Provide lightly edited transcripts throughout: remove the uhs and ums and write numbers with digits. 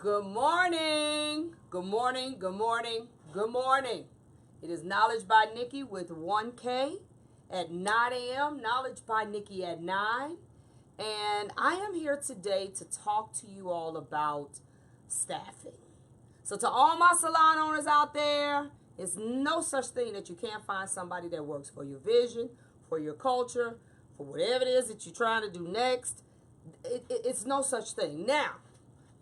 Good morning. Good morning. Good morning. Good morning. It is Knowledge by Nikki with 1K at 9 a.m. Knowledge by Nikki at 9. And I am here today to talk to you all about staffing. So to all my salon owners out there, it's no such thing that you can't find somebody that works for your vision, for your culture, for whatever it is that you're trying to do next. It's no such thing. Now,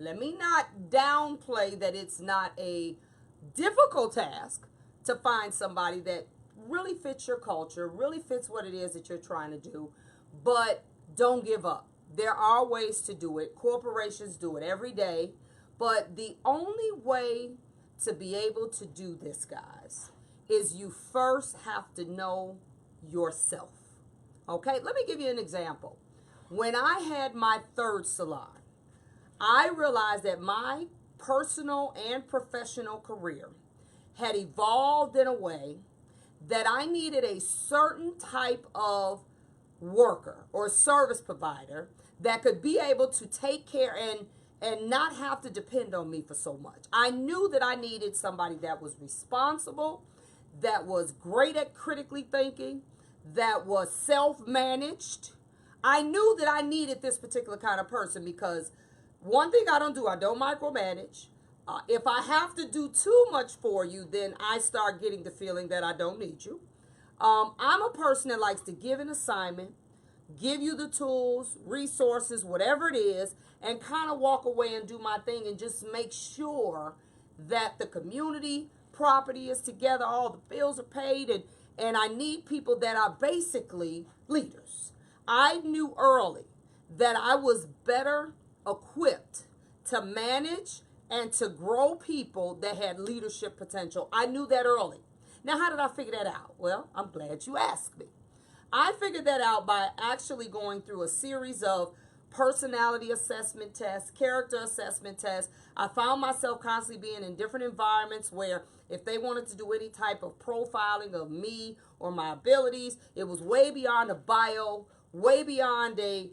let me not downplay that it's not a difficult task to find somebody that really fits your culture, really fits what it is that you're trying to do, but don't give up. There are ways to do it. Corporations do it every day, but the only way to be able to do this, guys, is you first have to know yourself. Okay, let me give you an example. When I had my third salon, I realized that my personal and professional career had evolved in a way that I needed a certain type of worker or service provider that could be able to take care and not have to depend on me for so much. I knew that I needed somebody that was responsible, that was great at critically thinking, that was self-managed. I knew that I needed this particular kind of person because one thing I don't do, I don't micromanage. If I have to do too much for you, then I start getting the feeling that I don't need you. I'm a person that likes to give an assignment, give you the tools, resources, whatever it is, and kind of walk away and do my thing and just make sure that the community property is together, all the bills are paid, and I need people that are basically leaders. I knew early that I was better equipped to manage and to grow people that had leadership potential. I knew that early. Now, how did I figure that out? Well, I'm glad you asked me. I figured that out by actually going through a series of personality assessment tests, character assessment tests. I found myself constantly being in different environments where if they wanted to do any type of profiling of me or my abilities, it was way beyond a bio, way beyond a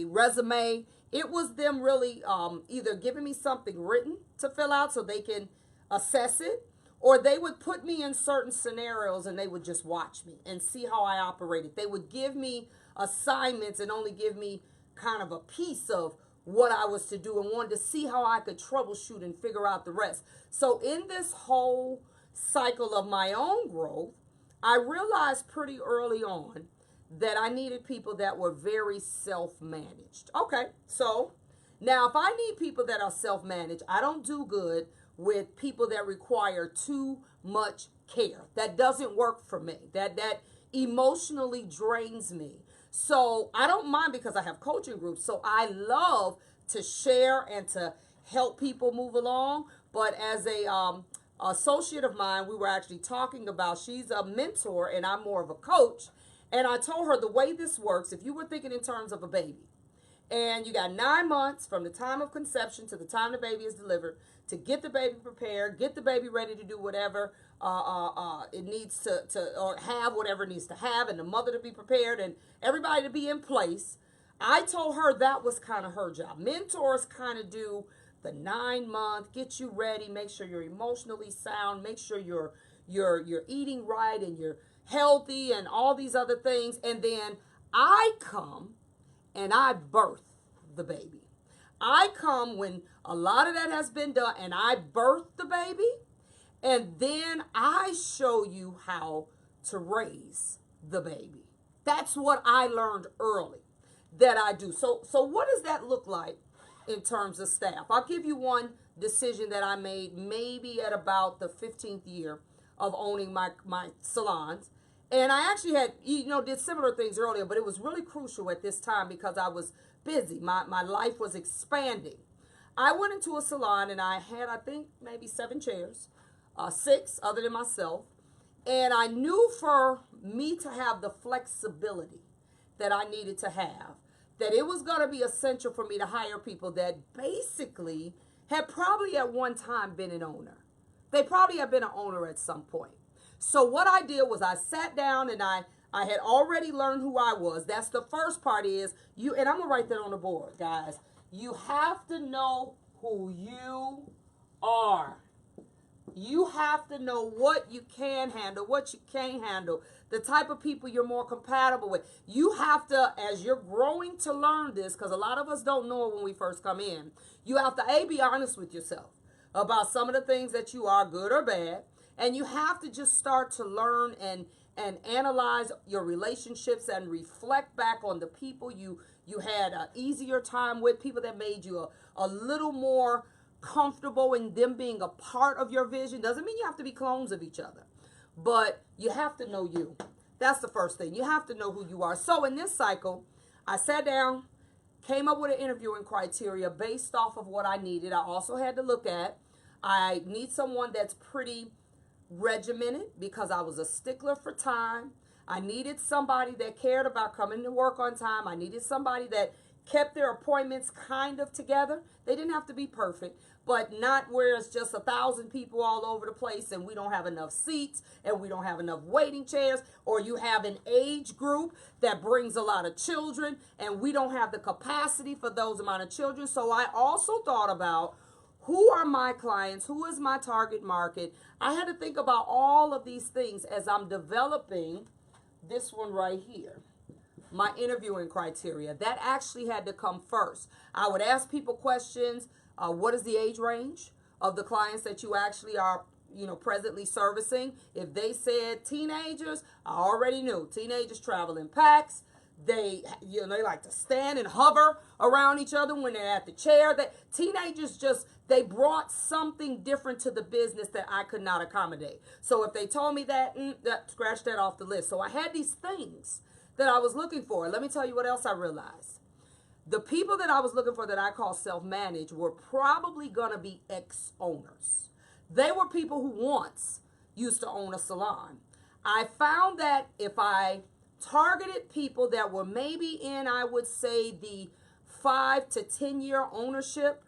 resume. It was them really either giving me something written to fill out so they can assess it, or they would put me in certain scenarios and they would just watch me and see how I operated. They would give me assignments and only give me kind of a piece of what I was to do and wanted to see how I could troubleshoot and figure out the rest. So in this whole cycle of my own growth, I realized pretty early on that I needed people that were very self-managed. Okay, so now if I need people that are self-managed, I don't do good with people that require too much care. That doesn't work for me. That emotionally drains me. So I don't mind because I have coaching groups. So I love to share and to help people move along. But as a associate of mine, we were actually talking about, she's a mentor and I'm more of a coach. And I told her the way this works, if you were thinking in terms of a baby, and you got 9 months from the time of conception to the time the baby is delivered to get the baby prepared, get the baby ready to do whatever it needs to or have whatever it needs to have, and the mother to be prepared and everybody to be in place. I told her that was kind of her job. Mentors kind of do the 9 month, get you ready, make sure you're emotionally sound, make sure you're eating right and you're healthy and all these other things. And then I come and I birth the baby. I come when a lot of that has been done and I birth the baby. And then I show you how to raise the baby. That's what I learned early that I do. So what does that look like in terms of staff? I'll give you one decision that I made maybe at about the 15th year of owning my salons. And I actually had, did similar things earlier, but it was really crucial at this time because I was busy. My life was expanding. I went into a salon and I had, I think, maybe 7 chairs, 6 other than myself. And I knew for me to have the flexibility that I needed to have, that it was going to be essential for me to hire people that basically had probably at one time been an owner. They probably have been an owner at some point. So what I did was I sat down and I had already learned who I was. That's the first part is you, and I'm going to write that on the board, guys. You have to know who you are. You have to know what you can handle, what you can't handle, the type of people you're more compatible with. You have to, as you're growing to learn this, because a lot of us don't know it when we first come in, you have to, be honest with yourself about some of the things that you are, good or bad, and you have to just start to learn and analyze your relationships and reflect back on the people you had an easier time with, people that made you a little more comfortable in them being a part of your vision. Doesn't mean you have to be clones of each other, but you have to know you. That's the first thing. You have to know who you are. So in this cycle, I sat down, came up with an interviewing criteria based off of what I needed. I also had to look at, I need someone that's pretty regimented because I was a stickler for time. I needed somebody that cared about coming to work on time. I needed somebody that kept their appointments kind of together. They didn't have to be perfect, but not where it's just 1,000 people all over the place and we don't have enough seats and we don't have enough waiting chairs, or you have an age group that brings a lot of children and we don't have the capacity for those amount of children. So I also thought about, who are my clients? Who is my target market? I had to think about all of these things as I'm developing this one right here, my interviewing criteria. That actually had to come first. I would ask people questions. What is the age range of the clients that you actually are, presently servicing? If they said teenagers, I already knew teenagers travel in packs. They like to stand and hover around each other when they're at the chair. That teenagers they brought something different to the business that I could not accommodate. So if they told me that, scratch that off the list. So I had these things that I was looking for. Let me tell you what else I realized. The people that I was looking for that I call self-managed were probably going to be ex-owners. They were people who once used to own a salon. I found that if I targeted people that were maybe in, I would say, the 5 to 10 year ownership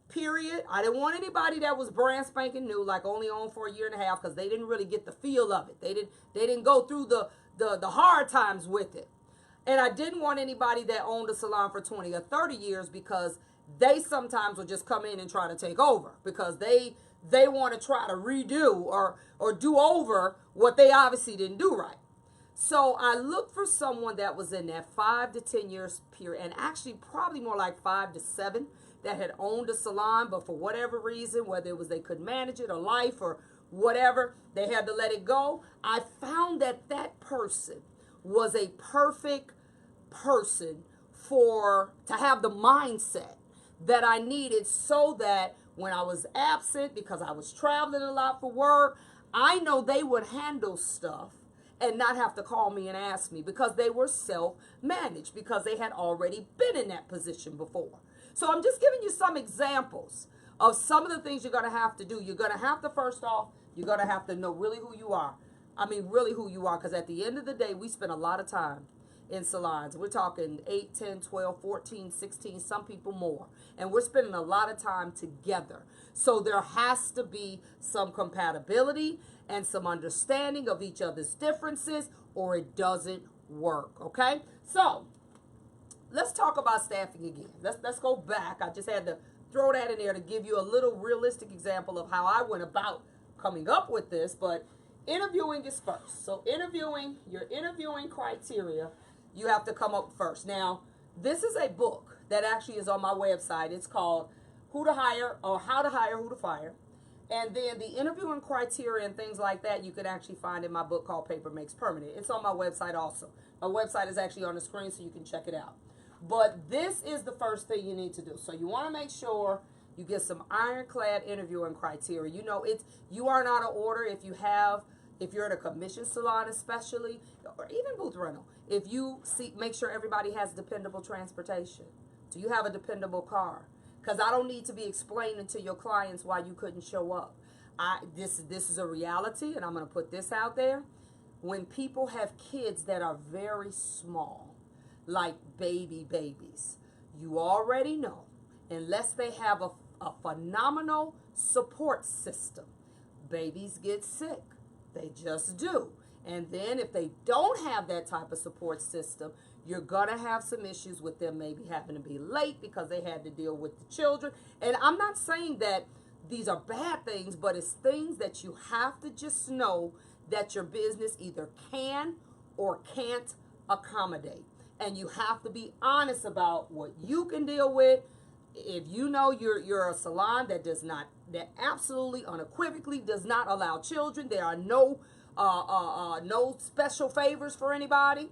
period. I didn't want anybody that was brand spanking new, like only owned for a year and a half, because they didn't really get the feel of it. They didn't go through the hard times with it. And I didn't want anybody that owned a salon for 20 or 30 years, because they sometimes will just come in and try to take over because they want to try to redo or do over what they obviously didn't do right. So I looked for someone that was in that 5 to 10 years period, and actually probably more like 5 to 7, that had owned a salon, but for whatever reason, whether it was they couldn't manage it or life or whatever, they had to let it go. I found that person was a perfect person to have the mindset that I needed, so that when I was absent, because I was traveling a lot for work, I know they would handle stuff and not have to call me and ask me, because they were self-managed, because they had already been in that position before. So I'm just giving you some examples of some of the things you're going to have to do. You're going to have to, first off, you're going to have to know really who you are. I mean, really who you are, because at the end of the day, we spend a lot of time in salons. We're talking 8, 10, 12, 14, 16, some people more. And we're spending a lot of time together. So there has to be some compatibility and some understanding of each other's differences, or it doesn't work, okay? So let's talk about staffing again. Let's go back. I just had to throw that in there to give you a little realistic example of how I went about coming up with this, but interviewing is first. So your interviewing criteria, you have to come up first. Now, this is a book that actually is on my website. It's called Who to Hire, or How to Hire, Who to Fire. And then the interviewing criteria and things like that, you can actually find in my book called Paper Makes Permanent. It's on my website also. My website is actually on the screen, so you can check it out. But this is the first thing you need to do. So you want to make sure you get some ironclad interviewing criteria. You are not out of order if you're at a commission salon especially, or even booth rental. If you make sure everybody has dependable transportation. Do you have a dependable car? Because I don't need to be explaining to your clients why you couldn't show up. This is a reality, and I'm going to put this out there. When people have kids that are very small, like babies, you already know, unless they have a phenomenal support system, babies get sick. They just do. And then if they don't have that type of support system, You're going to have some issues with them maybe having to be late because they had to deal with the children. And I'm not saying that these are bad things, but it's things that you have to just know that your business either can or can't accommodate. And you have to be honest about what you can deal with. If you know you're a salon that absolutely unequivocally does not allow children, there are no special favors for anybody,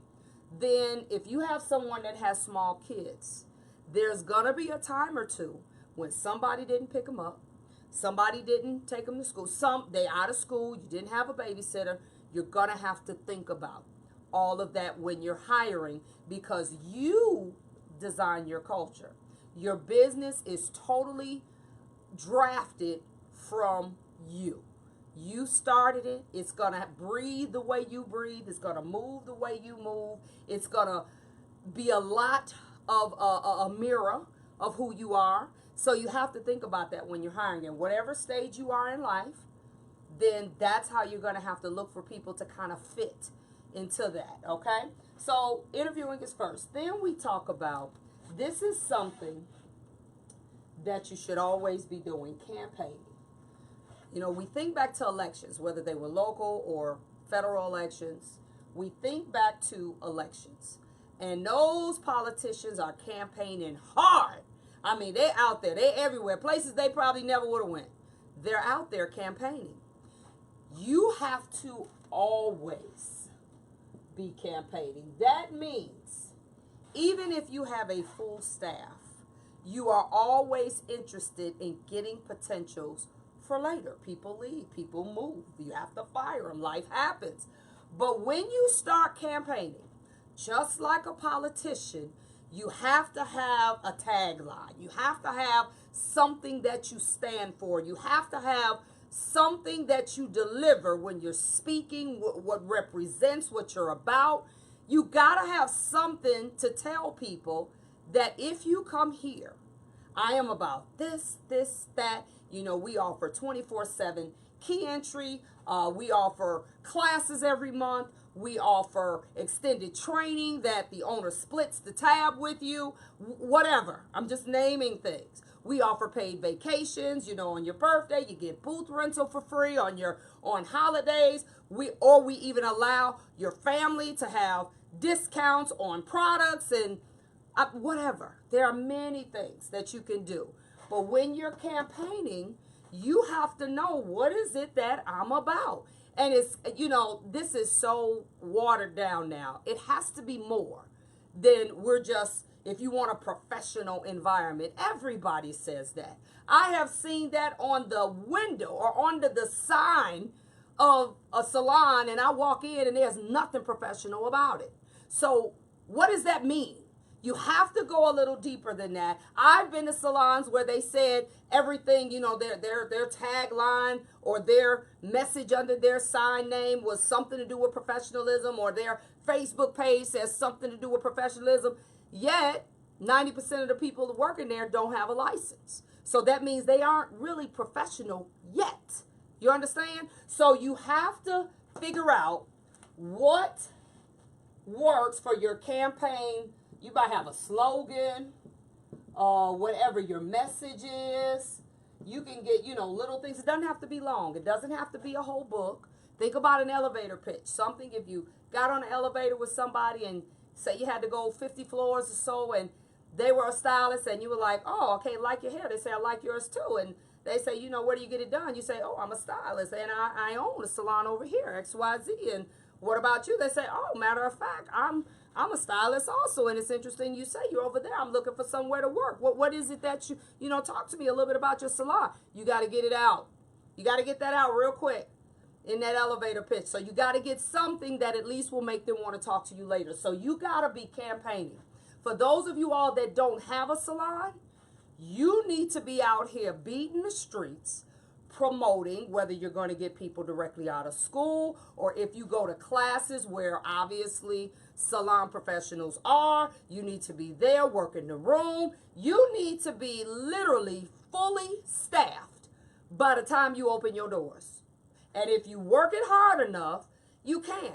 then if you have someone that has small kids, there's gonna be a time or two when somebody didn't pick them up, somebody didn't take them to school, they out of school, you didn't have a babysitter. You're gonna have to think about all of that when you're hiring, because you design your culture. Your business is totally drafted from you. You started it. It's going to breathe the way you breathe. It's going to move the way you move. It's going to be a lot of a mirror of who you are. So you have to think about that when you're hiring. In whatever stage you are in life, then that's how you're going to have to look for people to kind of fit into that, okay? So interviewing is first. Then we talk about, this is something that you should always be doing, campaigning. You know, we think back to elections, whether they were local or federal elections. We think back to elections. And those politicians are campaigning hard. I mean, they're out there. They're everywhere. Places they probably never would have went. They're out there campaigning. You have to always be campaigning. That means even if you have a full staff, you are always interested in getting potentials for later. People leave, people move, you have to fire them, life happens. But when you start campaigning, just like a politician, you have to have a tagline. You have to have something that you stand for. You have to have something that you deliver when you're speaking, what represents what you're about. You got to have something to tell people that if you come here, I am about this, that. You know, we offer 24/7 key entry. We offer classes every month. We offer extended training that the owner splits the tab with you, whatever. I'm just naming things. We offer paid vacations. You know, on your birthday, you get booth rental for free on holidays. We even allow your family to have discounts on products and whatever. There are many things that you can do. But when you're campaigning, you have to know, what is it that I'm about? And it's, you know, this is so watered down now. It has to be more than we're just, if you want a professional environment. Everybody says that. I have seen that on the window or under the sign of a salon, and I walk in and there's nothing professional about it. So what does that mean? You have to go a little deeper than that. I've been to salons where they said everything, you know, their tagline or their message under their sign name was something to do with professionalism, or their Facebook page says something to do with professionalism. Yet 90% of the people working there don't have a license. So that means they aren't really professional yet. You understand? So you have to figure out what works for your campaign. You might have a slogan, whatever your message is. You can get, you know, little things. It doesn't have to be long. It doesn't have to be a whole book. Think about an elevator pitch. Something, if you got on an elevator with somebody and say you had to go 50 floors or so, and they were a stylist, and you were like, oh, okay, like your hair. They say, I like yours too. And they say, you know, where do you get it done? You say, oh, I'm a stylist, and I own a salon over here, XYZ. And what about you? They say, oh, matter of fact, I'm a stylist also, and it's interesting you say you're over there. I'm looking for somewhere to work. What is it that you know, talk to me a little bit about your salon. You got to get it out. You got to get that out real quick in that elevator pitch. So you got to get something that at least will make them want to talk to you later. So you got to be campaigning. For those of you all that don't have a salon, you need to be out here beating the streets, promoting, whether you're going to get people directly out of school, or if you go to classes where obviously salon professionals are, you need to be there, working the room. You need to be literally fully staffed by the time you open your doors. And if you work it hard enough, You can.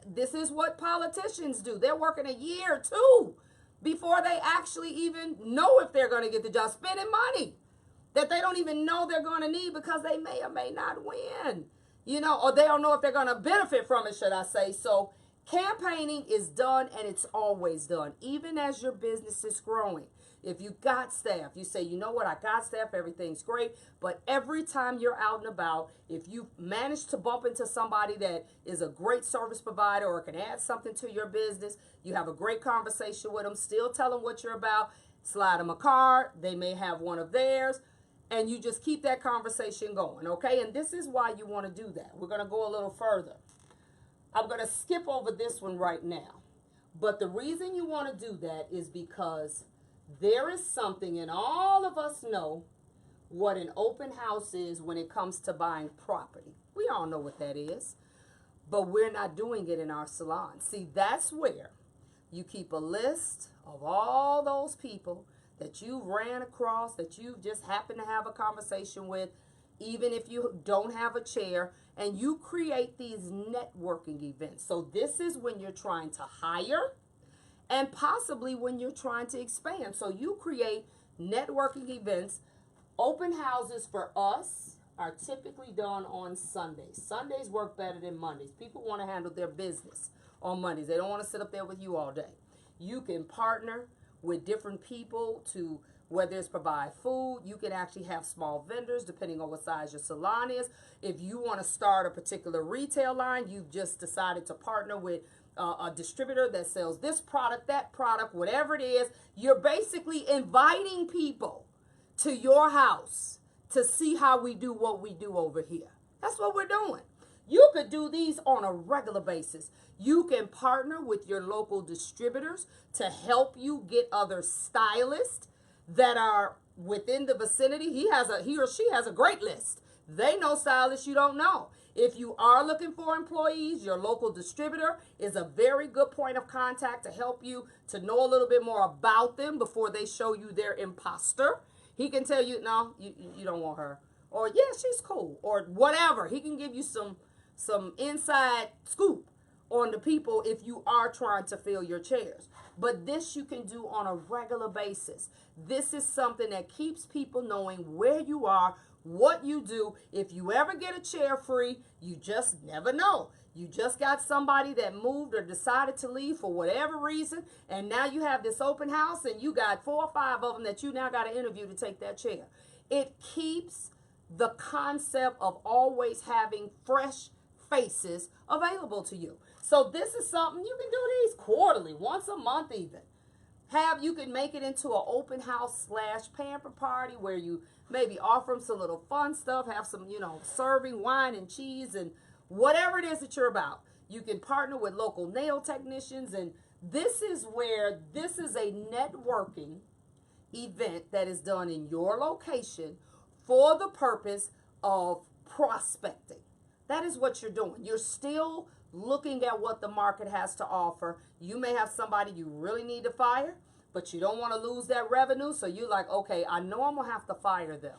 This is what politicians do. They're working a year or two before they actually even know if they're going to get the job, spending money that they don't even know they're going to need because they may or may not win, or they don't know if they're going to benefit from it, should I say. So campaigning is done, and it's always done, even as your business is growing. If you got staff, you say, you know what, I got staff, everything's great. But every time you're out and about, if you manage to bump into somebody that is a great service provider or can add something to your business, you have a great conversation with them, still tell them what you're about, slide them a card, they may have one of theirs, and you just keep that conversation going, okay? And this is why you want to do that. We're going to go a little further. I'm going to skip over this one right now. But the reason you want to do that is because there is something, and all of us know what an open house is when it comes to buying property. We all know what that is, but we're not doing it in our salon. See, that's where you keep a list of all those people that you ran across, that you just happen to have a conversation with, even if you don't have a chair, and you create these networking events. So this is when you're trying to hire and possibly when you're trying to expand. So you create networking events. Open houses for us are typically done on Sundays. Sundays work better than Mondays. People want to handle their business on Mondays. They don't want to sit up there with you all day. You can partner with different people to, whether it's provide food, you can actually have small vendors depending on what size your salon is. If you want to start a particular retail line, you've just decided to partner with a distributor that sells this product, that product, whatever it is. You're basically inviting people to your house to see how we do what we do over here. That's what we're doing. You could do these on a regular basis. You can partner with your local distributors to help you get other stylists that are within the vicinity. He or she has a great list. They know stylists you don't know. If you are looking for employees, your local distributor is a very good point of contact to help you to know a little bit more about them before they show you their imposter. He can tell you, no, you don't want her. Or, yeah, she's cool. Or whatever. He can give you some inside scoop on the people if you are trying to fill your chairs. But this you can do on a regular basis. This is something that keeps people knowing where you are, what you do. If you ever get a chair free, you just never know. You just got somebody that moved or decided to leave for whatever reason, and now you have this open house and you got 4 or 5 of them that you now got to interview to take that chair. It keeps the concept of always having fresh faces available to you. So this is something you can do these quarterly, once a month even. You can make it into an open house / pamper party where you maybe offer them some little fun stuff, have some, serving wine and cheese and whatever it is that you're about. You can partner with local nail technicians, and this is where this is a networking event that is done in your location for the purpose of prospecting. That is what you're doing. You're still looking at what the market has to offer. You may have somebody you really need to fire, but you don't want to lose that revenue. So you're like, okay, I know I'm going to have to fire them.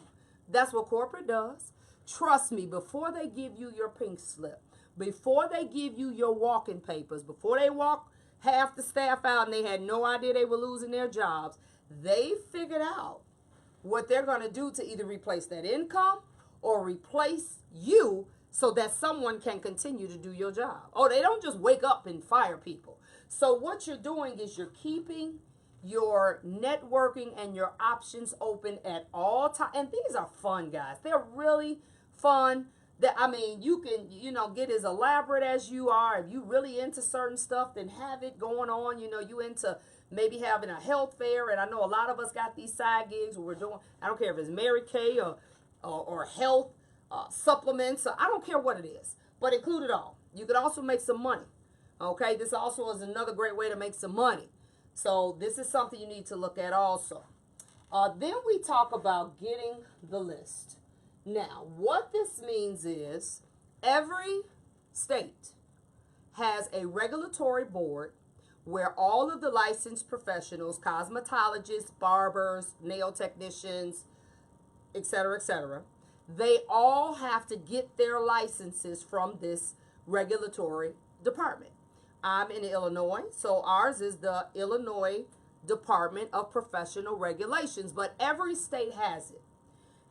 That's what corporate does. Trust me, before they give you your pink slip, before they give you your walking papers, before they walk half the staff out and they had no idea they were losing their jobs, they figured out what they're going to do to either replace that income or replace you so that someone can continue to do your job. Oh, they don't just wake up and fire people. So what you're doing is you're keeping your networking and your options open at all times. And these are fun, guys. They're really fun. You can, get as elaborate as you are. If you really into certain stuff, then have it going on. You into maybe having a health fair. And I know a lot of us got these side gigs where we're doing, I don't care if it's Mary Kay or health supplements. I don't care what it is, but include it all. You could also make some money. Okay, this also is another great way to make some money. So this is something you need to look at also. Then we talk about getting the list. Now, what this means is every state has a regulatory board where all of the licensed professionals, cosmetologists, barbers, nail technicians, etc., they all have to get their licenses from this regulatory department. I'm in Illinois, so ours is the Illinois Department of Professional Regulations, but every state has it.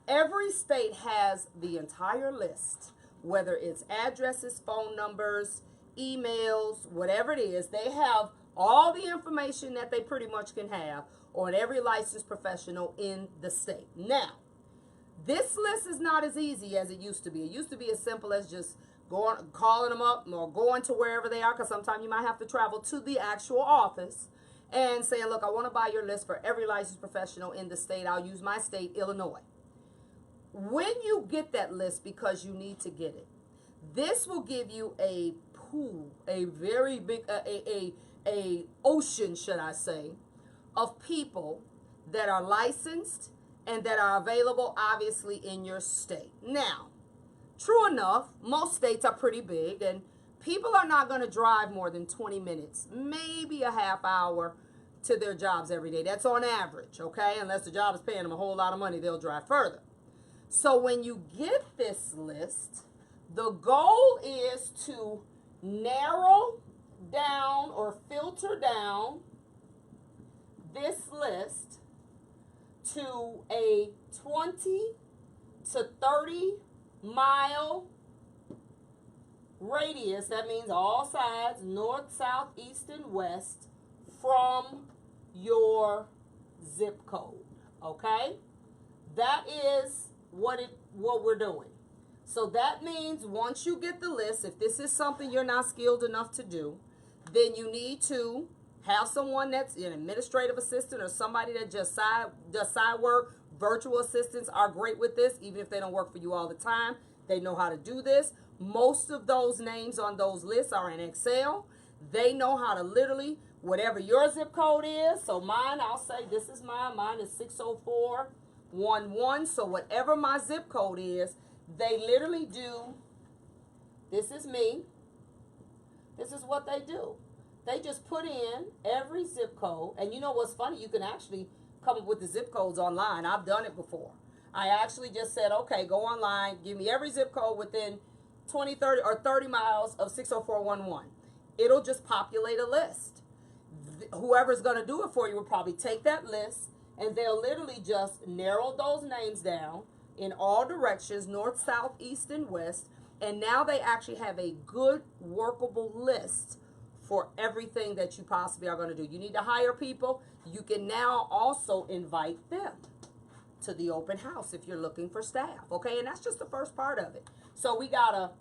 Every state has the entire list, whether it's addresses, phone numbers, emails, whatever it is. They have all the information that they pretty much can have on every licensed professional in the state. Now, this list is not as easy as it used to be. It used to be as simple as just going, calling them up or going to wherever they are, because sometimes you might have to travel to the actual office and saying, look, I want to buy your list for every licensed professional in the state. I'll use my state, Illinois. When you get that list, because you need to get it, this will give you a pool, a very big, a ocean, should I say, of people that are licensed and that are available, obviously, in your state. Now, true enough, most states are pretty big, and people are not going to drive more than 20 minutes, maybe a half hour to their jobs every day. That's on average, okay? Unless the job is paying them a whole lot of money, they'll drive further. So when you get this list, the goal is to narrow down or filter down this list to a 20 to 30 mile radius. That means all sides, north, south, east, and west, from your zip code. Okay? That is what we're doing. So that means once you get the list, if this is something you're not skilled enough to do, then you need to have someone that's an administrative assistant or somebody that just does side work. Virtual assistants are great with this, even if they don't work for you all the time. They know how to do this. Most of those names on those lists are in Excel. They know how to literally, whatever your zip code is. So mine, I'll say this is mine. Mine is 60411. So whatever my zip code is, they literally do. This is me. This is what they do. They just put in every zip code. And you know what's funny? You can actually come up with the zip codes online. I've done it before. I actually just said, okay, go online, give me every zip code within 20, 30, or 30 miles of 60411. It'll just populate a list. Whoever's going to do it for you will probably take that list, and they'll literally just narrow those names down in all directions, north, south, east, and west. And now they actually have a good workable list for everything that you possibly are going to do. You need to hire people. You can now also invite them to the open house if you're looking for staff. Okay, and that's just the first part of it. So we got to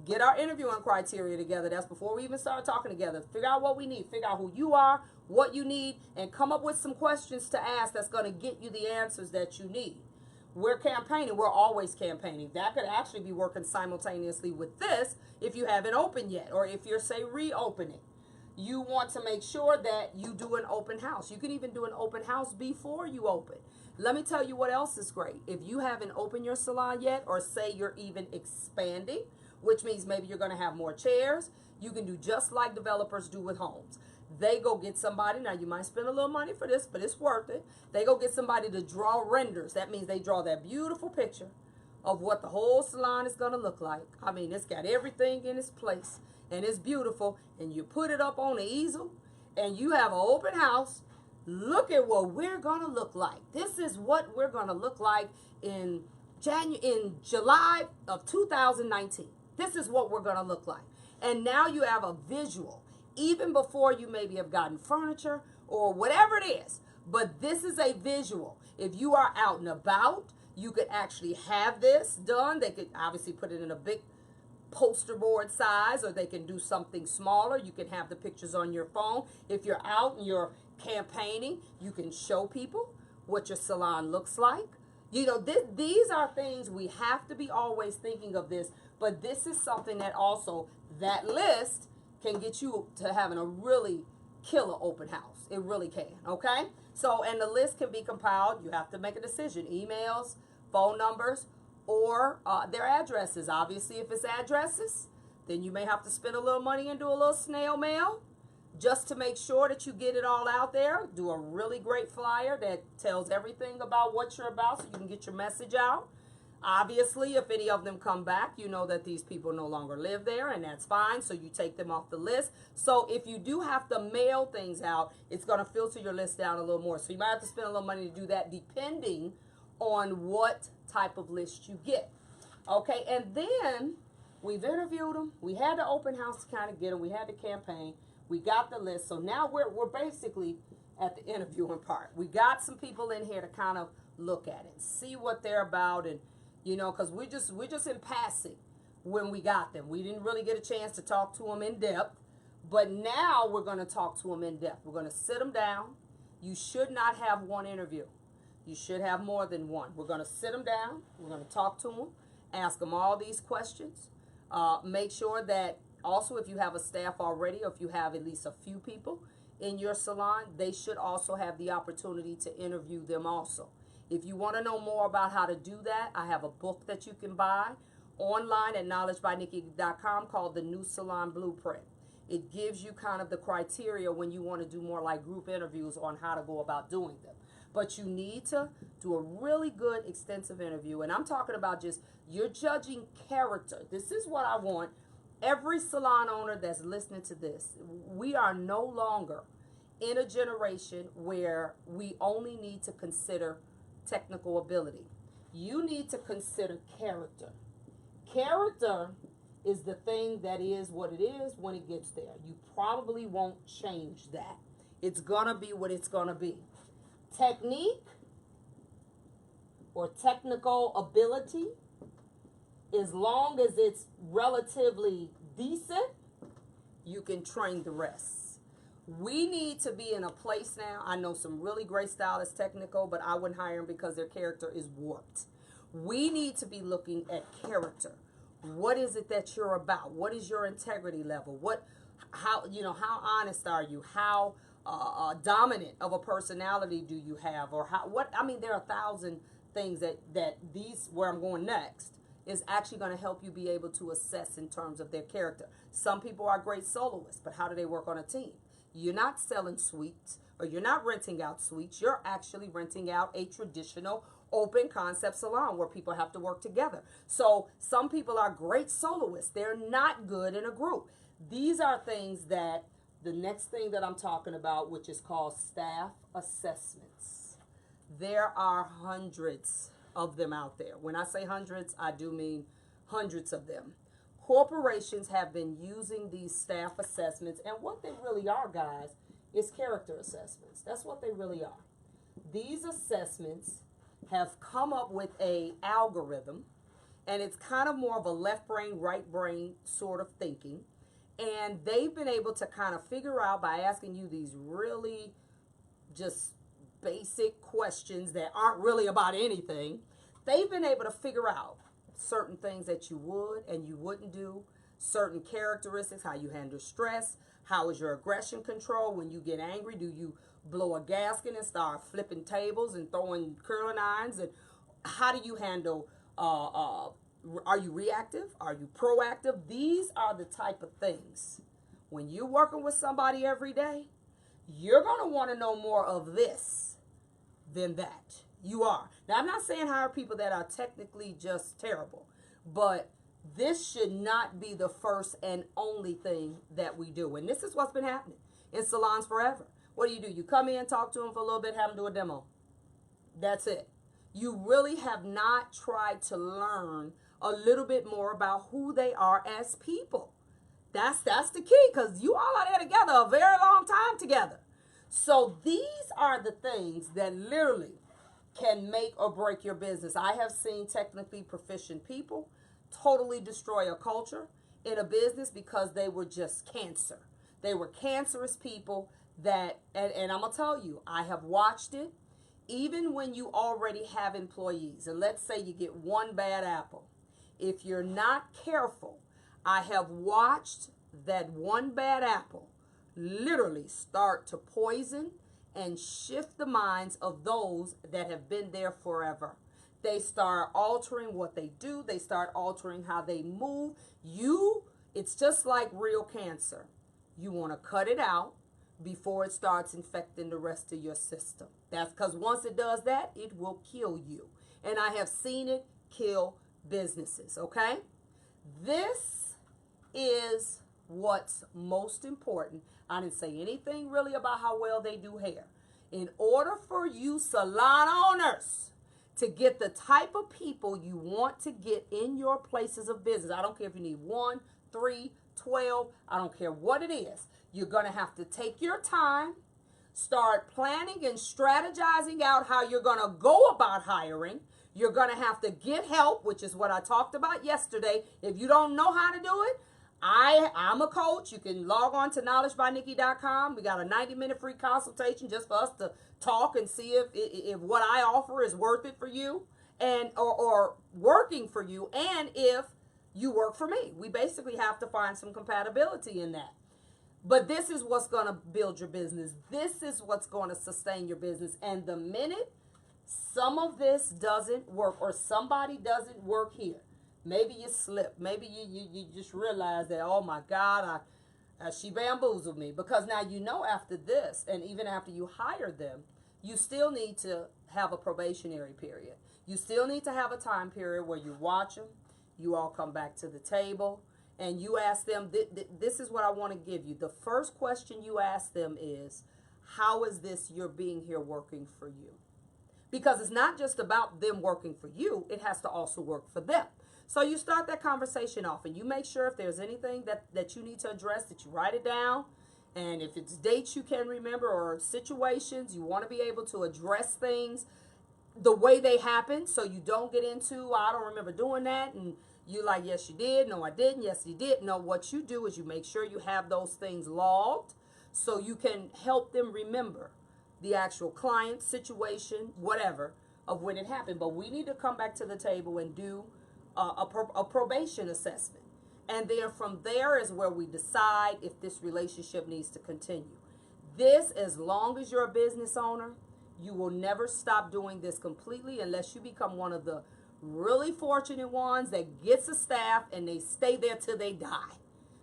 get our interviewing criteria together. That's before we even start talking together. Figure out what we need. Figure out who you are, what you need, and come up with some questions to ask that's going to get you the answers that you need. We're campaigning. We're always campaigning. That could actually be working simultaneously with this if you haven't opened yet, or if you're, say, reopening. You want to make sure that you do an open house. You can even do an open house before you open. Let me tell you what else is great. If you haven't opened your salon yet, or say you're even expanding, which means maybe you're going to have more chairs, you can do just like developers do with homes. They go get somebody. Now, you might spend a little money for this, but it's worth it. They go get somebody to draw renders. That means they draw that beautiful picture of what the whole salon is going to look like. I mean, it's got everything in its place, and it's beautiful. And you put it up on the easel, and you have an open house. Look at what we're going to look like. This is what we're going to look like in July of 2019. This is what we're going to look like. And now you have a visual, even before you maybe have gotten furniture or whatever it is. But this is a visual. If you are out and about, you could actually have this done. They could obviously put it in a big poster board size, or they can do something smaller. You can have the pictures on your phone. If you're out and you're campaigning, you can show people what your salon looks like. You know, these are things we have to be always thinking of this, but this is something that also, that list can get you to having a really killer open house. It really can, okay? So, and the list can be compiled. You have to make a decision. Emails, phone numbers, or their addresses. Obviously, if it's addresses, then you may have to spend a little money and do a little snail mail just to make sure that you get it all out there. Do a really great flyer that tells everything about what you're about so you can get your message out. Obviously, if any of them come back, you know that these people no longer live there, and that's fine. So you take them off the list. So if you do have to mail things out, it's going to filter your list down a little more. So you might have to spend a little money to do that, depending on what type of list you get. Okay, and then we've interviewed them. We had the open house to kind of get them. We had the campaign. We got the list. So now we're basically at the interviewing part. We got some people in here to kind of look at it, see what they're about, and because we're just in passing when we got them. We didn't really get a chance to talk to them in depth, but now we're going to talk to them in depth. We're going to sit them down. You should not have one interview. You should have more than one. We're going to sit them down. We're going to talk to them, ask them all these questions. Make sure that also, if you have a staff already, or if you have at least a few people in your salon, they should also have the opportunity to interview them also. If you want to know more about how to do that, I have a book that you can buy online at knowledgebynikki.com called The New Salon Blueprint. It gives you kind of the criteria when you want to do more like group interviews on how to go about doing them. But you need to do a really good extensive interview. And I'm talking about just you're judging character. This is what I want every salon owner that's listening to this. We are no longer in a generation where we only need to consider technical ability. You need to consider character. Character is the thing that is what it is when it gets there. You probably won't change that. It's going to be what it's going to be. Technique or technical ability, as long as it's relatively decent, you can train the rest. We need to be in a place now. I know some really great stylists, technical, but I wouldn't hire them because their character is warped. We need to be looking at character. What is it that you're about? What is your integrity level? How honest are you? How dominant of a personality do you have? Or there are 1,000 things that where I'm going next is actually going to help you be able to assess in terms of their character. Some people are great soloists, but how do they work on a team? You're not selling suites, or you're not renting out suites. You're actually renting out a traditional open concept salon where people have to work together. So some people are great soloists. They're not good in a group. These are things that the next thing that I'm talking about, which is called staff assessments. There are hundreds of them out there. When I say hundreds, I do mean hundreds of them. Corporations have been using these staff assessments, and what they really are, guys, is character assessments. That's what they really are. These assessments have come up with a algorithm, and it's kind of more of a left brain, right brain sort of thinking. And they've been able to kind of figure out by asking you these really just basic questions that aren't really about anything. They've been able to figure out certain things that you would and you wouldn't do, certain characteristics, how you handle stress, how is your aggression control when you get angry, do you blow a gasket and start flipping tables and throwing curling irons, and how do you handle, are you reactive, are you proactive? These are the type of things. When you're working with somebody every day, you're going to want to know more of this than that. You are. Now, I'm not saying hire people that are technically just terrible, but this should not be the first and only thing that we do. And this is what's been happening in salons forever. What do? You come in, talk to them for a little bit, have them do a demo. That's it. You really have not tried to learn a little bit more about who they are as people. That's the key, because you all are there together a very long time together. So these are the things that literally can make or break your business. I have seen technically proficient people totally destroy a culture in a business because they were just cancer. They were cancerous people that, and I'm going to tell you, I have watched it. Even when you already have employees, and let's say you get one bad apple, if you're not careful, I have watched that one bad apple literally start to poison and shift the minds of those that have been there forever. They start altering what they do. They start altering how they move. It's just like real cancer. You want to cut it out before it starts infecting the rest of your system. That's because once it does that, it will kill you. And I have seen it kill businesses, okay? This is what's most important. I didn't say anything really about how well they do hair. In order for you salon owners to get the type of people you want to get in your places of business, I don't care if you need 1, 3, 12, I don't care what it is. You're going to have to take your time, start planning and strategizing out how you're going to go about hiring. You're going to have to get help, which is what I talked about yesterday. If you don't know how to do it, I'm a coach. You can log on to knowledgebynikki.com. We got a 90-minute free consultation just for us to talk and see if what I offer is worth it for you and or working for you, and if you work for me. We basically have to find some compatibility in that. But this is what's going to build your business. This is what's going to sustain your business. And the minute some of this doesn't work or somebody doesn't work here, maybe you slip. Maybe you just realize that, oh my God, she bamboozled me. Because now you know after this, and even after you hire them, you still need to have a probationary period. You still need to have a time period where you watch them, you all come back to the table, and you ask them, this is what I want to give you. The first question you ask them is, how is this your being here working for you? Because it's not just about them working for you, it has to also work for them. So you start that conversation off, and you make sure if there's anything that you need to address, that you write it down. And if it's dates you can remember or situations, you want to be able to address things the way they happen, so you don't get into, I don't remember doing that, and you like, yes you did, no I didn't, yes you did. No, what you do is you make sure you have those things logged so you can help them remember the actual client, situation, whatever, of when it happened. But we need to come back to the table and do a probation assessment. And then from there is where we decide if this relationship needs to continue. This, as long as you're a business owner, you will never stop doing this completely unless you become one of the really fortunate ones that gets a staff and they stay there till they die.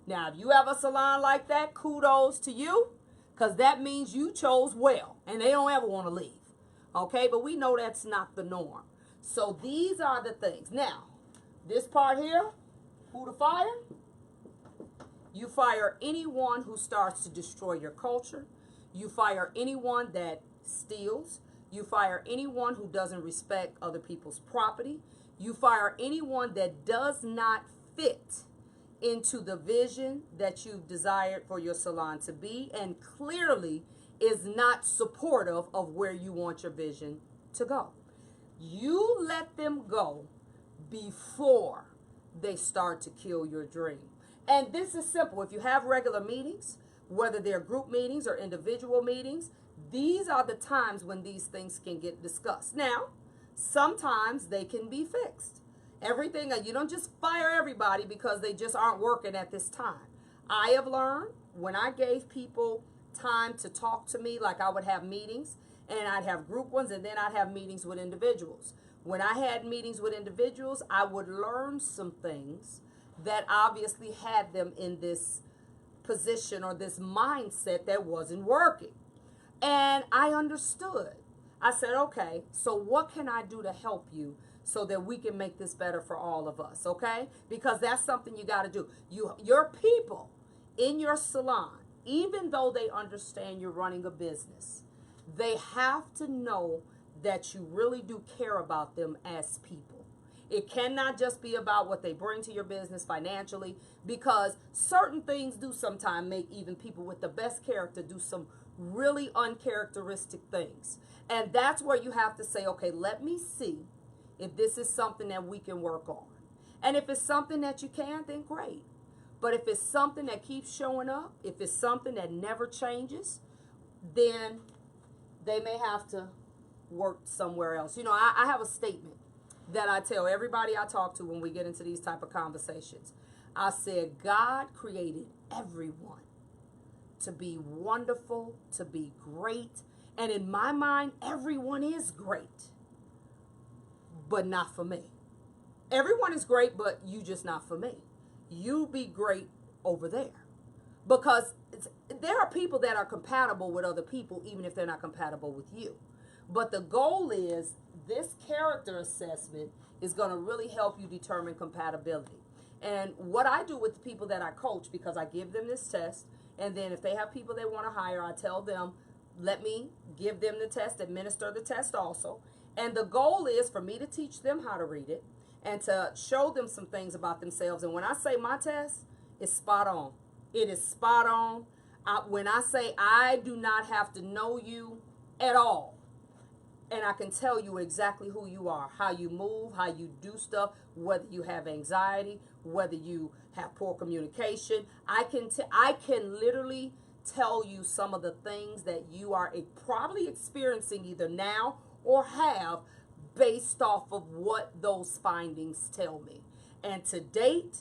Now, if you have a salon like that, kudos to you, because that means you chose well and they don't ever want to leave. Okay, but we know that's not the norm. So these are the things. Now, this part here, who to fire? You fire anyone who starts to destroy your culture. You fire anyone that steals. You fire anyone who doesn't respect other people's property. You fire anyone that does not fit into the vision that you've desired for your salon to be, and clearly is not supportive of where you want your vision to go. You let them go before they start to kill your dream. And this is simple. If you have regular meetings, whether they're group meetings or individual meetings, these are the times when these things can get discussed. Now, sometimes they can be fixed. Everything, you don't just fire everybody because they just aren't working at this time. I have learned when I gave people time to talk to me, like I would have meetings and I'd have group ones and then I'd have meetings with individuals. When I had meetings with individuals, I would learn some things that obviously had them in this position or this mindset that wasn't working. And I understood. I said, okay, so what can I do to help you so that we can make this better for all of us, okay? Because that's something you got to do. Your people in your salon, even though they understand you're running a business, they have to know that you really do care about them as people. It cannot just be about what they bring to your business financially, because certain things do sometimes make even people with the best character do some really uncharacteristic things. And that's where you have to say, okay, let me see if this is something that we can work on. And if it's something that you can, then great. But if it's something that keeps showing up, if it's something that never changes, then they may have to work somewhere else. You know, I have a statement that I tell everybody I talk to when we get into these type of conversations. I said, God created everyone to be wonderful, to be great. And in my mind, everyone is great, but not for me. Everyone is great, but you just not for me. You be great over there. Because there are people that are compatible with other people, even if they're not compatible with you. But the goal is this character assessment is going to really help you determine compatibility. And what I do with the people that I coach, because I give them this test, and then if they have people they want to hire, I tell them, let me give them the test, administer the test also. And the goal is for me to teach them how to read it and to show them some things about themselves. And when I say my test, it's spot on. It is spot on. When I say I do not have to know you at all, and I can tell you exactly who you are, how you move, how you do stuff, whether you have anxiety, whether you have poor communication. I can literally tell you some of the things that you are probably experiencing either now or have based off of what those findings tell me. And to date,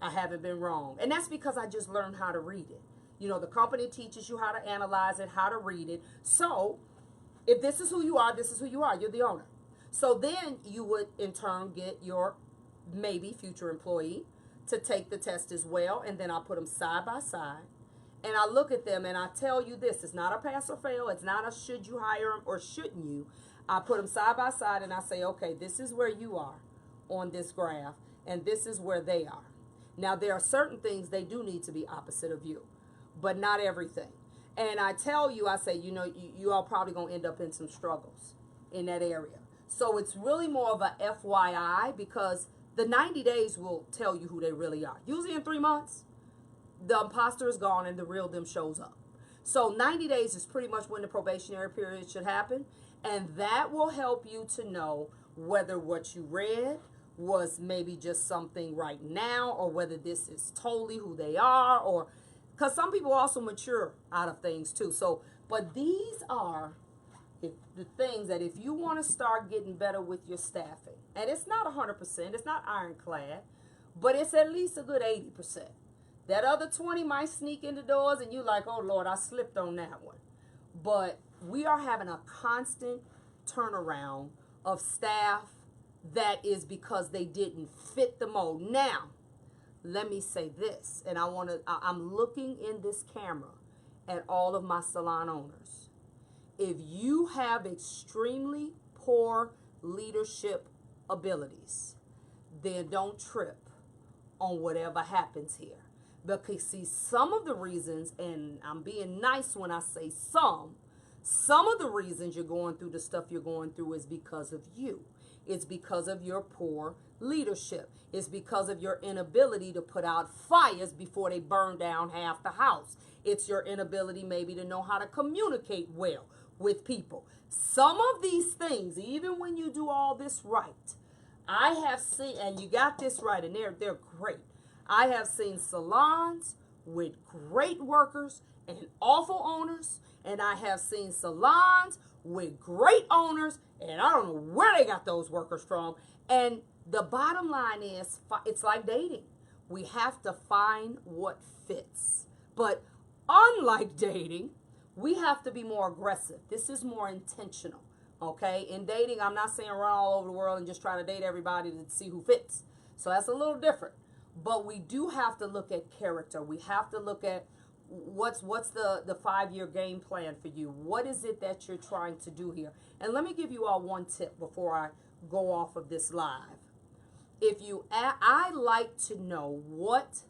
I haven't been wrong. And that's because I just learned how to read it. You know, the company teaches you how to analyze it, how to read it. So if this is who you are, this is who you are. You're the owner. So then you would in turn get your maybe future employee to take the test as well. And then I'll put them side by side. And I look at them and I tell you this. It's not a pass or fail. It's not a should you hire them or shouldn't you. I put them side by side and I say, okay, this is where you are on this graph. And this is where they are. Now, there are certain things they do need to be opposite of you. But not everything. And I tell you, I say, you know, you all probably going to end up in some struggles in that area. So it's really more of a FYI because the 90 days will tell you who they really are. Usually in 3 months, the imposter is gone and the real them shows up. So 90 days is pretty much when the probationary period should happen. And that will help you to know whether what you read was maybe just something right now or whether this is totally who they are, or because some people also mature out of things too. So, but these are the things that if you want to start getting better with your staffing, and it's not 100%, it's not ironclad, but it's at least a good 80%. That other 20 might sneak in the doors and you like, oh Lord, I slipped on that one. But we are having a constant turnaround of staff that is because they didn't fit the mold. Now, let me say this, and I'm looking in this camera at all of my salon owners. If you have extremely poor leadership abilities, then don't trip on whatever happens here. Because see, some of the reasons, and I'm being nice when I say some of the reasons you're going through the stuff you're going through is because of you. It's because of your poor leadership. It's because of your inability to put out fires before they burn down half the house. It's your inability maybe to know how to communicate well with people. Some of these things, even when you do all this right, I have seen, and you got this right, and they're great. I have seen salons with great workers and awful owners, and I have seen salons with great owners, and I don't know where they got those workers from. And the bottom line is, it's like dating. We have to find what fits. But unlike dating, we have to be more aggressive. This is more intentional, okay? In dating, I'm not saying run all over the world and just try to date everybody to see who fits. So that's a little different. But we do have to look at character. We have to look at what's the 5-year game plan for you. What is it that you're trying to do here? And let me give you all one tip before I go off of this live. I like to know what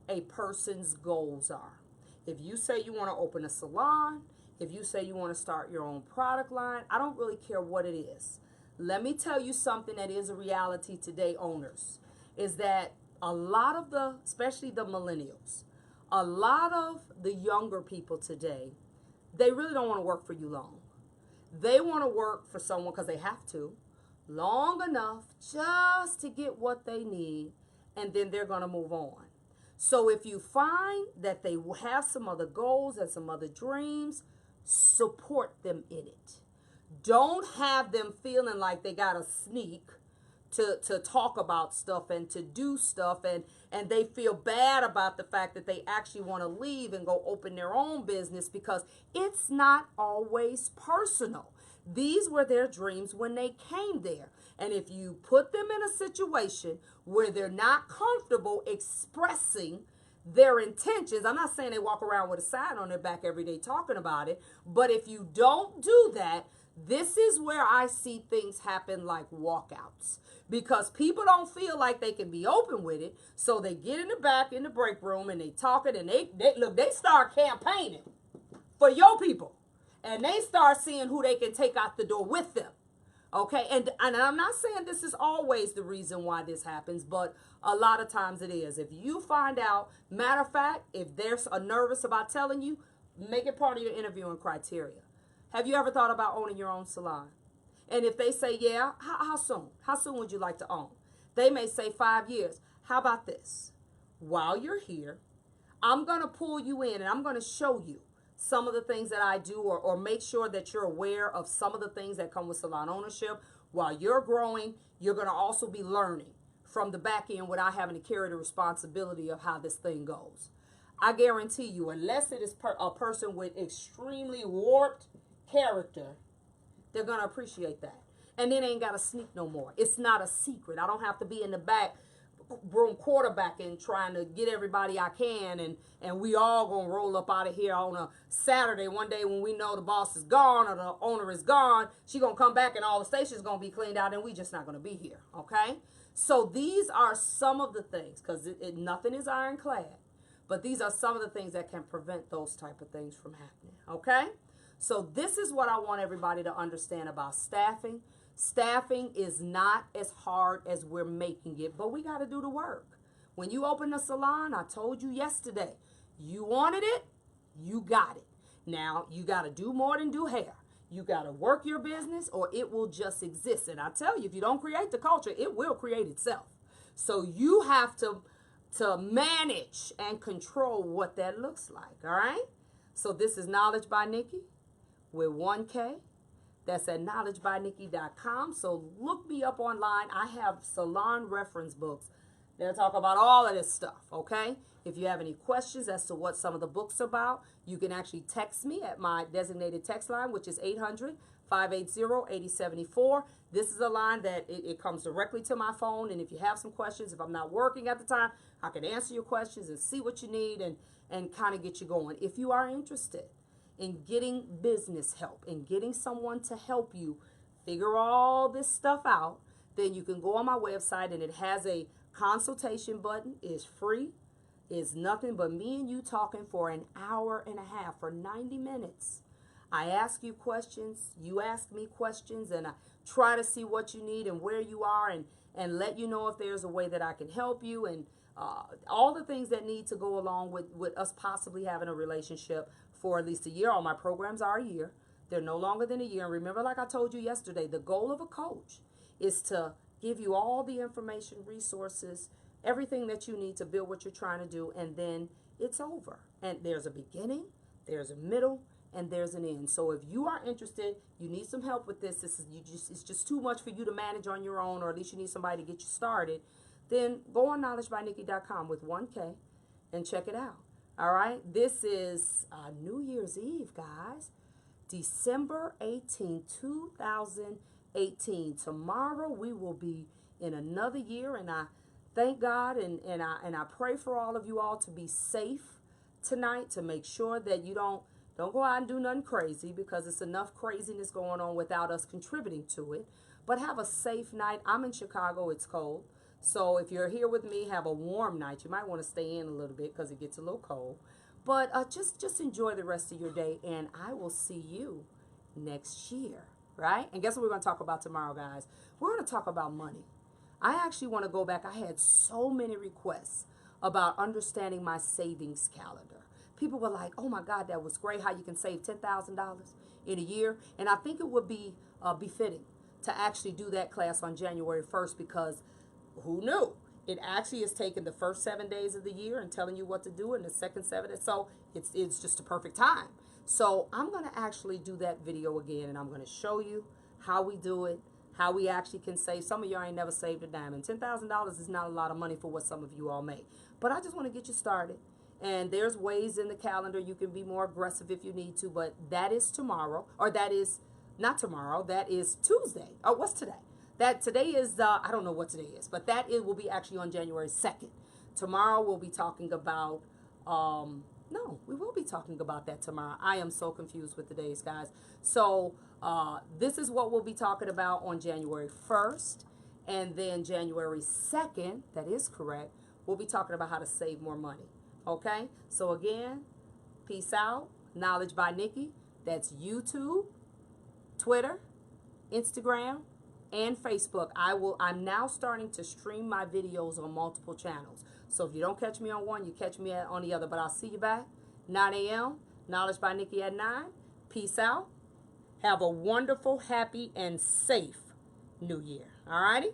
a person's goals are. If you say you want to open a salon, if you say you want to start your own product line, I don't really care what it is. Let me tell you something that is a reality today, owners, is that a lot of especially the millennials, a lot of the younger people today, they really don't want to work for you long. They want to work for someone because they have to, long enough just to get what they need, and then they're going to move on. So if you find that they have some other goals and some other dreams, support them in it. Don't have them feeling like they got to sneak to talk about stuff and to do stuff, and they feel bad about the fact that they actually want to leave and go open their own business, because it's not always personal. These were their dreams when they came there. And if you put them in a situation where they're not comfortable expressing their intentions, I'm not saying they walk around with a sign on their back every day talking about it, but if you don't do that, This is where I see things happen like walkouts because people don't feel like they can be open with it. So they get in the back in the break room and they talking and they start campaigning for your people. And they start seeing who they can take out the door with them. Okay, and I'm not saying this is always the reason why this happens, but a lot of times it is. If you find out, matter of fact, if they're nervous about telling you, make it part of your interviewing criteria. Have you ever thought about owning your own salon? And if they say, yeah, how soon? How soon would you like to own? They may say 5 years. How about this? While you're here, I'm going to pull you in and I'm going to show you some of the things that I do or make sure that you're aware of some of the things that come with salon ownership. While you're growing, you're going to also be learning from the back end without having to carry the responsibility of how this thing goes. I guarantee you, unless it is a person with extremely warped character, they're going to appreciate that. And then they ain't got to sneak no more. It's not a secret. I don't have to be in the back room quarterbacking trying to get everybody I can and we all gonna roll up out of here on a Saturday one day when we know the boss is gone or the owner is gone. She gonna come back and all the stations gonna be cleaned out and we just not gonna be here. Okay, so these are some of the things, because nothing is ironclad, but these are some of the things that can prevent those type of things from happening. Okay, so this is what I want everybody to understand about staffing. Staffing is not as hard as we're making it, but we got to do the work. When you open a salon, I told you yesterday, you wanted it, you got it. Now, you got to do more than do hair. You got to work your business or it will just exist. And I tell you, if you don't create the culture, it will create itself. So you have to manage and control what that looks like, all right? So this is Knowledge by Nikki with 1K. That's at knowledgebynikki.com. So look me up online. I have salon reference books that talk about all of this stuff, okay? If you have any questions as to what some of the books are about, you can actually text me at my designated text line, which is 800-580-8074. This is a line that it comes directly to my phone, and if you have some questions, if I'm not working at the time, I can answer your questions and see what you need and kind of get you going. If you are interested in getting business help and getting someone to help you figure all this stuff out, then you can go on my website and it has a consultation button. It's free. It's nothing but me and you talking for an hour and a half, for 90 minutes. I ask you questions, you ask me questions, and I try to see what you need and where you are and let you know if there's a way that I can help you and all the things that need to go along with us possibly having a relationship for at least a year. All my programs are a year. They're no longer than a year. And remember, like I told you yesterday, the goal of a coach is to give you all the information, resources, everything that you need to build what you're trying to do, and then it's over. And there's a beginning, there's a middle, and there's an end. So if you are interested, you need some help with this, it's just too much for you to manage on your own, or at least you need somebody to get you started, then go on knowledgebynikki.com with 1K and check it out. All right, this is New Year's Eve, guys. December 18, 2018. Tomorrow we will be in another year, and I thank God and I pray for all of you all to be safe tonight, to make sure that you don't go out and do nothing crazy, because it's enough craziness going on without us contributing to it. But have a safe night. I'm in Chicago. It's cold. So if you're here with me, have a warm night. You might want to stay in a little bit because it gets a little cold. But just enjoy the rest of your day, and I will see you next year, right? And guess what we're going to talk about tomorrow, guys? We're going to talk about money. I actually want to go back. I had so many requests about understanding my savings calendar. People were like, oh, my God, that was great how you can save $10,000 in a year. And I think it would be befitting to actually do that class on January 1st, because who knew? It actually is taking the first 7 days of the year and telling you what to do in the second 7. So it's just a perfect time. So I'm going to actually do that video again, and I'm going to show you how we do it, how we actually can save. Some of y'all ain't never saved a dime, and $10,000 is not a lot of money for what some of you all make. But I just want to get you started. And there's ways in the calendar you can be more aggressive if you need to, but that is tomorrow, or that is not tomorrow, that is Tuesday. Oh, what's today? That today is, I don't know what today is, but it will be actually on January 2nd. Tomorrow we'll be talking about, no, we will be talking about that tomorrow. I am so confused with the days, guys. So This is what we'll be talking about on January 1st. And then January 2nd, that is correct, we'll be talking about how to save more money. Okay? So again, peace out. Knowledge by Nikki. That's YouTube, Twitter, Instagram, and Facebook. I'm now starting to stream my videos on multiple channels. So if you don't catch me on one, you catch me on the other. But I'll see you back 9 a.m. Knowledge by Nikki at 9. Peace out. Have a wonderful, happy, and safe New Year. All righty?